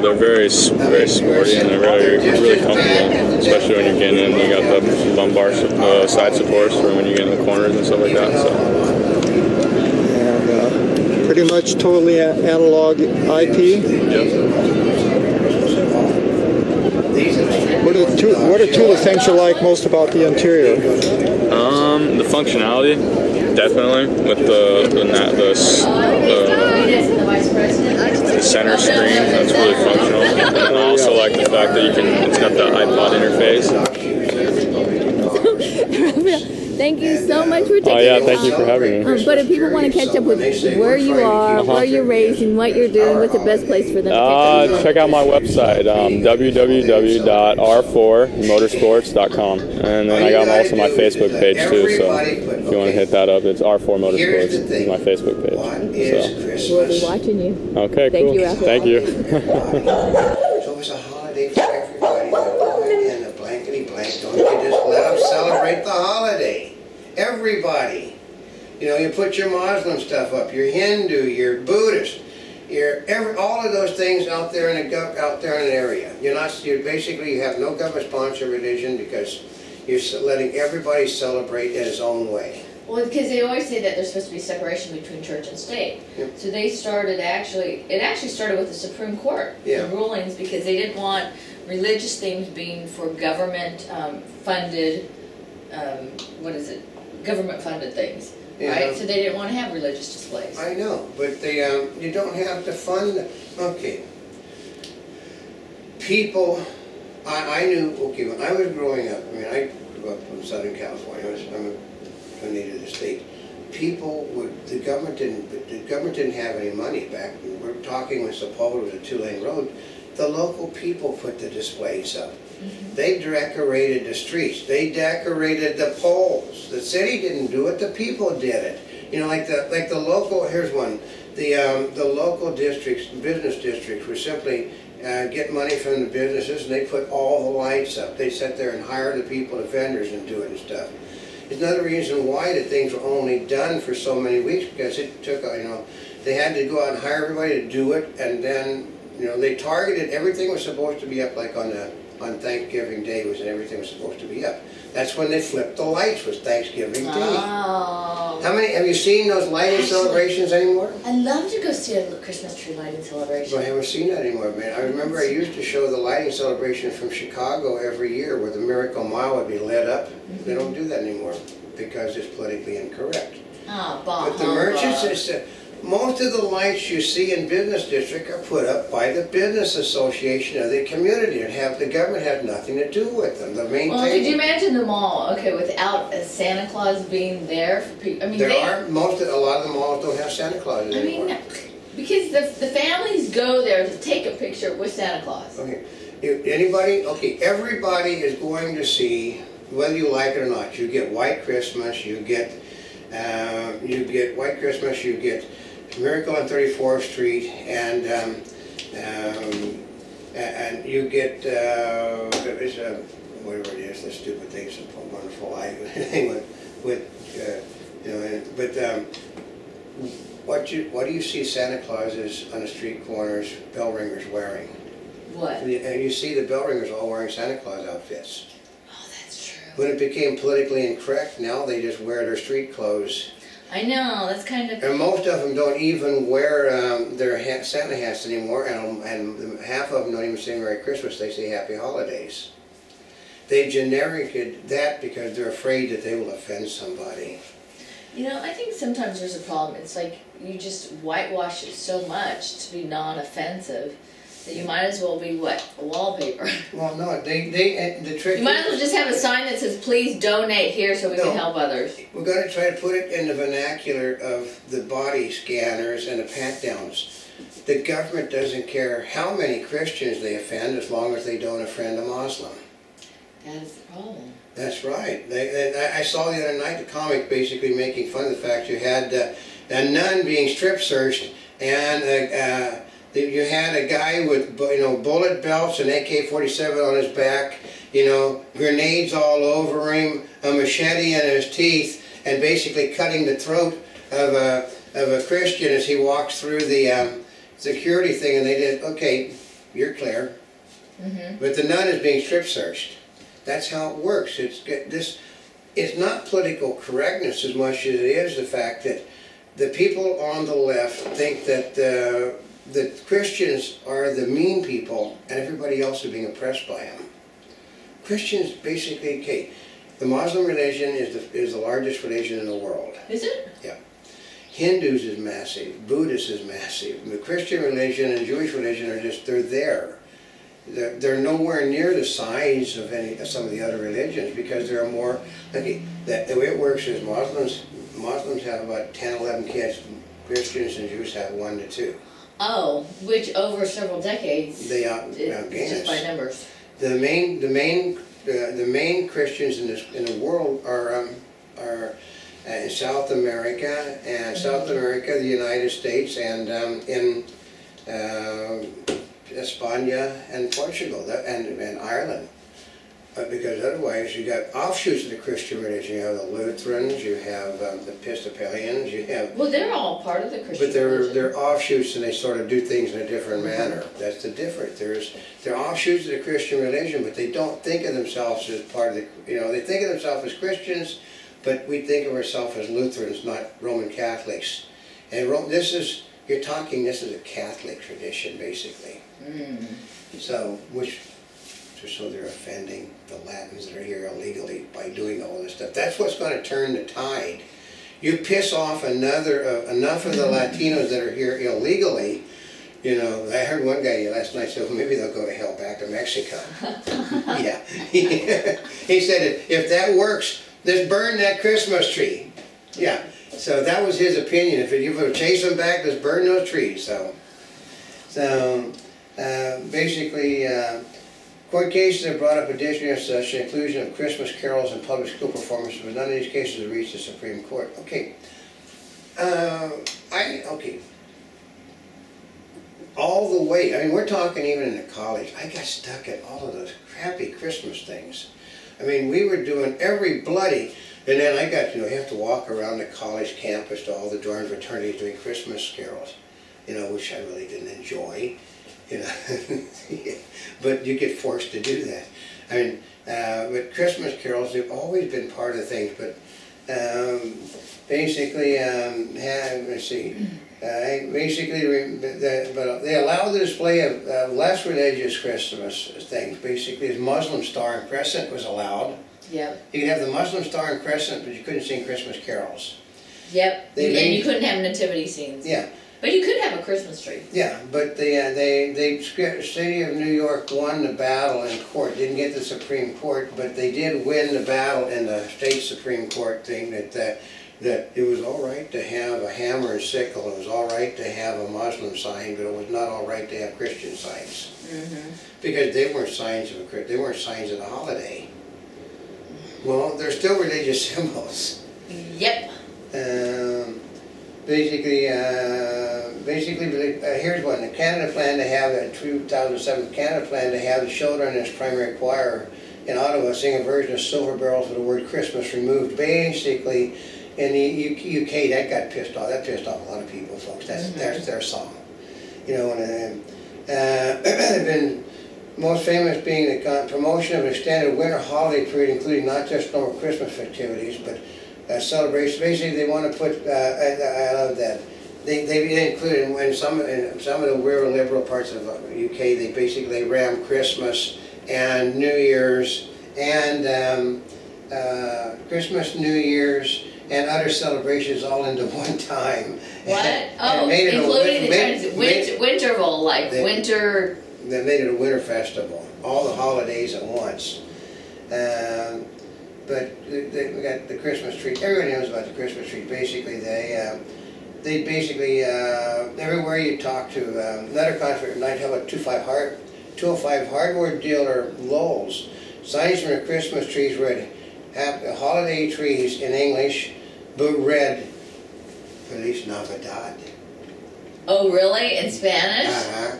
they're very sporty and they're really comfortable, especially when you're getting in. You got the lumbar side supports for when you get in the corners and stuff like that. So. And pretty much totally analog IP. Yep. What are two of the things you like most about the interior? The functionality, definitely, with the center screen. That's really functional. And I also like the fact that it's got the iPod interface. Thank you so much for taking the time. Thank you for having me. But if people want to catch up with where you are, where you're raised, and what you're doing, what's the best place for them to catch up? Check out my website, www.r4motorsports.com. And then I got also my Facebook page too, so if you want to hit that up, it's R4 Motorsports. It's my Facebook page. So. We'll be watching you. Okay, cool. Thank you, Raphael. Thank you. So it's a holiday for everybody, and a blankety blank. Don't you just let them celebrate the holiday. Everybody. You know, you put your Muslim stuff up, your Hindu, your Buddhist, all of those things out there in an area. You basically have no government-sponsored religion because you're letting everybody celebrate in its own way. Well, because they always say that there's supposed to be separation between church and state. Yep. So they started it actually started with the Supreme Court, yeah, the rulings, because they didn't want religious things being for government funded, government funded things, yeah, right? So they didn't want to have religious displays. I know, but you don't have to fund, okay. People, I knew, okay, when I was growing up, I mean, I grew up in Southern California, I'm a native of the state. The government didn't have any money back. We're talking when Sepulveda was a 2-lane road. The local people put the displays up. Mm-hmm. They decorated the streets. They decorated the poles. The city didn't do it. The people did it. You know, like the local. Here's one. The local districts, business districts, were simply get money from the businesses, and they put all the lights up. They sit there and hire the people, the vendors, and do it and stuff. There's another reason why the things were only done for so many weeks, because it took, they had to go out and hire everybody to do it, and then, they targeted, everything was supposed to be up, like on Thanksgiving Day everything was supposed to be up. That's when they flipped the lights, was Thanksgiving Day. Oh. Have you seen those lighting celebrations anymore? I'd love to go see a Christmas tree lighting celebration. Well, I haven't seen that anymore, man. I remember I used to show the lighting celebration from Chicago every year where the Miracle Mile would be lit up. Mm-hmm. They don't do that anymore because it's politically incorrect. Oh, but the merchants, most of the lights you see in business district are put up by the business association of the community, and the government has nothing to do with them. The main well, could you imagine the mall? Okay, without Santa Claus being there for people. I mean, a lot of the malls don't have Santa Claus anymore. I mean, because the families go there to take a picture with Santa Claus. Okay, everybody is going to see, whether you like it or not. You get White Christmas. You get White Christmas. You get Miracle on 34th Street, and you get whatever it is, the stupid thing's a wonderful life. Anyway, what do you see Santa Clauses on the street corners, bell ringers wearing? What? And you see the bell ringers all wearing Santa Claus outfits. Oh, that's true. When it became politically incorrect, now they just wear their street clothes. I know, that's kind of... And most of them don't even wear their Santa hats anymore, and half of them don't even say Merry Christmas, they say Happy Holidays. They genericed that because they're afraid that they will offend somebody. I think sometimes there's a problem. It's like you just whitewash it so much to be non-offensive that you might as well be, what, a wallpaper? Well, no, the trick you might as well just have a sign that says, please donate here so we can help others. We're going to try to put it in the vernacular of the body scanners and the pat-downs. The government doesn't care how many Christians they offend as long as they don't offend a Muslim. That is the problem. That's right. I saw the other night the comic basically making fun of the fact you had a nun being strip searched, and you had a guy with bullet belts and AK-47 on his back, grenades all over him, a machete in his teeth, and basically cutting the throat of a Christian as he walks through the security thing. And they did, okay, you're clear. Mm-hmm. But the nun is being strip searched. That's how it works. It's not political correctness as much as it is the fact that the people on the left think that the Christians are the mean people and everybody else is being oppressed by them. Christians basically, okay, the Muslim religion is the largest religion in the world. Is it? Yeah. Hindus is massive, Buddhists is massive. The Christian religion and Jewish religion are just, they're there. They're nowhere near the size of some of the other religions because there are more, okay, the way it works is Muslims have about 10, 11 kids, Christians and Jews have 1 to 2. Oh, which over several decades, They outgain just us. by numbers. The main Christians in the world are in South America, the United States, and in España and Portugal and Ireland. Because otherwise you got offshoots of the Christian religion. You have the Lutherans, you have the Episcopalians, you have... Well, they're all part of the Christian But religion. they're offshoots and they sort of do things in a different manner. That's the difference. They're offshoots of the Christian religion, but they don't think of themselves as part of the... they think of themselves as Christians, but we think of ourselves as Lutherans, not Roman Catholics. And this is a Catholic tradition, basically. Mm. So they're offending the Latins that are here illegally by doing all this stuff. That's what's going to turn the tide. You piss off enough of the Latinos that are here illegally. I heard one guy last night say, well, maybe they'll go to hell back to Mexico. Yeah. He said, if that works, just burn that Christmas tree. Yeah. So that was his opinion. If you would chase them back, just burn those trees. So basically, court cases have brought up additional such inclusion of Christmas carols in public school performances, but none of these cases have reached the Supreme Court. Okay. Okay. All the way, I mean, we're talking even in the college, I got stuck at all of those crappy Christmas things. I mean, we were doing every bloody, and then I got, you have to walk around the college campus to all the dorm fraternities doing Christmas carols, which I really didn't enjoy, but you get forced to do that. I mean, but Christmas carols, they've always been part of things, but basically, let's see, but they allow the display of less religious Christmas things. Basically, the Muslim star and crescent was allowed. Yep. You could have the Muslim star and crescent, but you couldn't sing Christmas carols. Yep. And you couldn't have nativity scenes. Yeah. But you could have a Christmas tree. Yeah, but the city of New York won the battle in court. Didn't get the Supreme Court, but they did win the battle in the state Supreme Court thing that it was all right to have a hammer and sickle. It was all right to have a Muslim sign, but it was not all right to have Christian signs. Mm-hmm. Because they weren't signs of the holiday. Well, they're still religious symbols. Yep. Basically, here's one. The Canada plan to have, in 2007, Canada plan to have the children in its primary choir in Ottawa sing a version of Silver Bells with the word Christmas removed. Basically, in the UK, that pissed off a lot of people, folks. That's their song. And they've been most famous being the promotion of an extended winter holiday period, including not just normal Christmas festivities, but celebrations. Basically, they want to put. I love that. They included in some of the real liberal parts of the UK. They basically ram Christmas and New Year's and Christmas, New Year's, and other celebrations all into one time. What? And Including the Winterval, like winter. They made it a winter festival. All the holidays at once. But we got the Christmas tree. Everybody knows about the Christmas tree. Basically, they basically everywhere you talk to another contractor, night how about 205 hardware dealer Lowe's. Signs from the Christmas trees read holiday trees in English, but read Feliz Navidad. Oh, really? In Spanish? Uh-huh.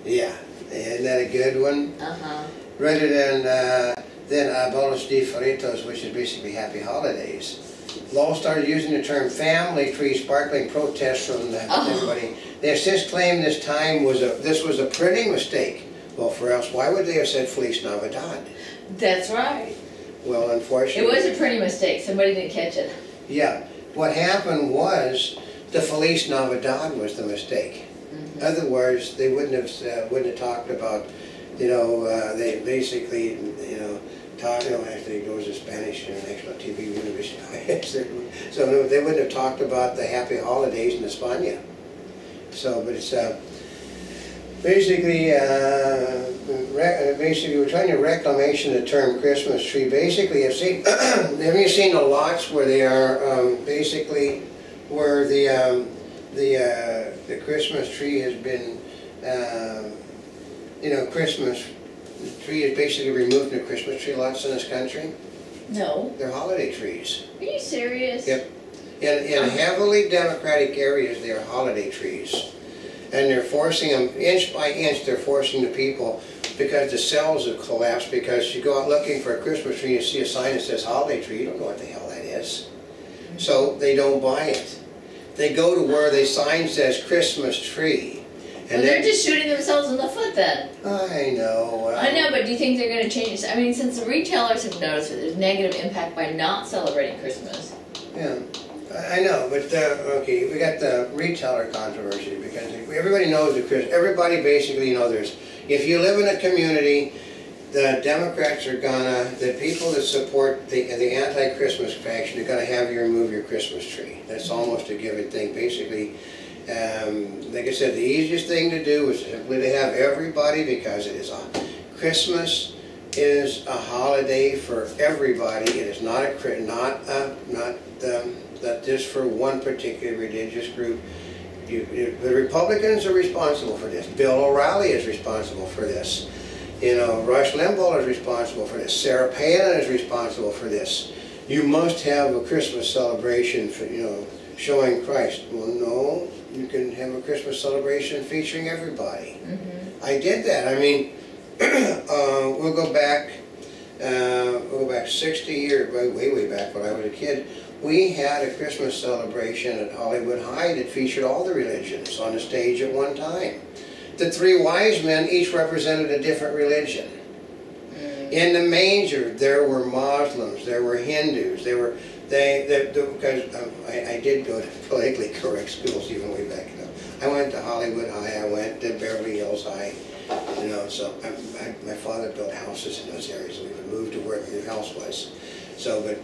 Yeah. Isn't that a good one? Uh-huh. Rather than Abuelos de Fritos, which is basically Happy Holidays. Lowell started using the term family tree, sparkling protests from everybody. They have since claimed this was a printing mistake. Well, for else, why would they have said Feliz Navidad? That's right. Well, unfortunately... It was a pretty mistake. Somebody didn't catch it. Yeah. What happened was the Feliz Navidad was the mistake. In other words, they wouldn't have talked about, you know, they basically, you know, actually it goes to Spanish International TV University. So no, they wouldn't have talked about the happy holidays in España. So, but it's basically we're trying to reclamation the term Christmas tree. Basically, have you seen the lots where they are basically where the Christmas tree has been, you know, Christmas tree is basically removed from the Christmas tree lots in this country? No. They're holiday trees. Are you serious? Yep. In heavily democratic areas, they are holiday trees. And they're forcing them, inch by inch, they're forcing the people, because the cells have collapsed, because you go out looking for a Christmas tree, you see a sign that says holiday tree, you don't know what the hell that is. So they don't buy it. They go to where the sign says Christmas tree. And they're just shooting themselves in the foot then. I know. I know, but do you think they're going to change? I mean, since the retailers have noticed that there's negative impact by not celebrating Christmas. Yeah, I know, but okay, we got the retailer controversy, because everybody knows that everybody basically, you know, if you live in a community, the Democrats are the people that support the anti-Christmas faction are gonna have you remove your Christmas tree. That's almost a given thing. Basically, like I said, the easiest thing to do is simply to have everybody, because it is Christmas is a holiday for everybody. It is not not just for one particular religious group. The Republicans are responsible for this. Bill O'Reilly is responsible for this. You know, Rush Limbaugh is responsible for this. Sarah Palin is responsible for this. You must have a Christmas celebration for, you know, showing Christ. Well, no, you can have a Christmas celebration featuring everybody. I did that. I mean, we'll go back 60 years, way back when I was a kid. We had a Christmas celebration at Hollywood High that featured all the religions on the stage at one time. The three wise men each represented a different religion. In the manger, there were Muslims, there were Hindus, because I did go to politically correct schools even way back then. I went to Hollywood High, I went to Beverly Hills High, you know, so my father built houses in those areas, and we would move to where the new house was. So, but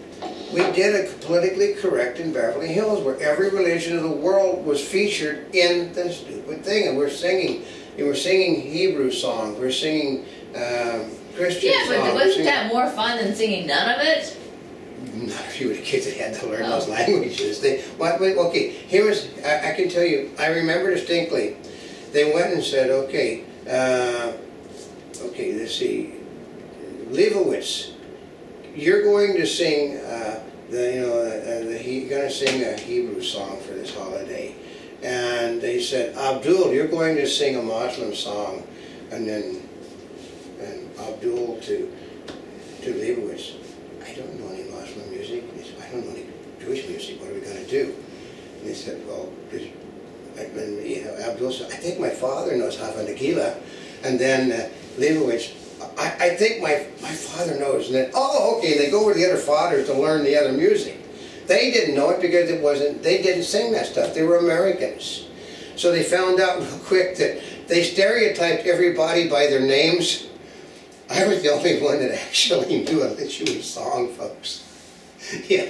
we did a politically correct in Beverly Hills, where every religion of the world was featured in this stupid thing, and we're singing Hebrew songs, we're singing Christian songs. Yeah, but wasn't that more fun than singing none of it? Not if you were the kids that had to learn those languages. Okay, here was, I can tell you, I remember distinctly, they went and said, okay, let's see, Leibowitz, you're going to sing, you're going to sing a Hebrew song for this holiday. And they said, Abdul, you're going to sing a Muslim song. And Abdul to Leibowitz, I don't know any Muslim music. I don't know any Jewish music. What are we going to do? And they said, well, Abdul said, I think my father knows Hava Nagila. And then Leibowitz, I think my father knows. And then, oh, okay, they go with the other fathers to learn the other music. They didn't know it because they didn't sing that stuff. They were Americans. So they found out real quick that they stereotyped everybody by their names. I was the only one that actually knew a Jewish song, folks. Yeah,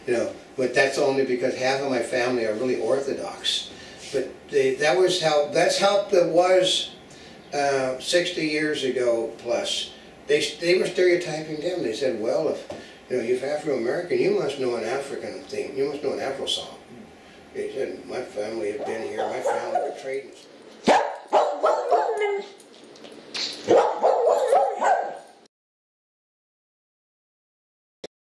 you know, but that's only because half of my family are really Orthodox. But that's how it was 60 years ago plus. They were stereotyping them. They said, well, if you're Afro-American, you must know an African thing. You must know an Afro song. They said, my family had been here. My family were trading.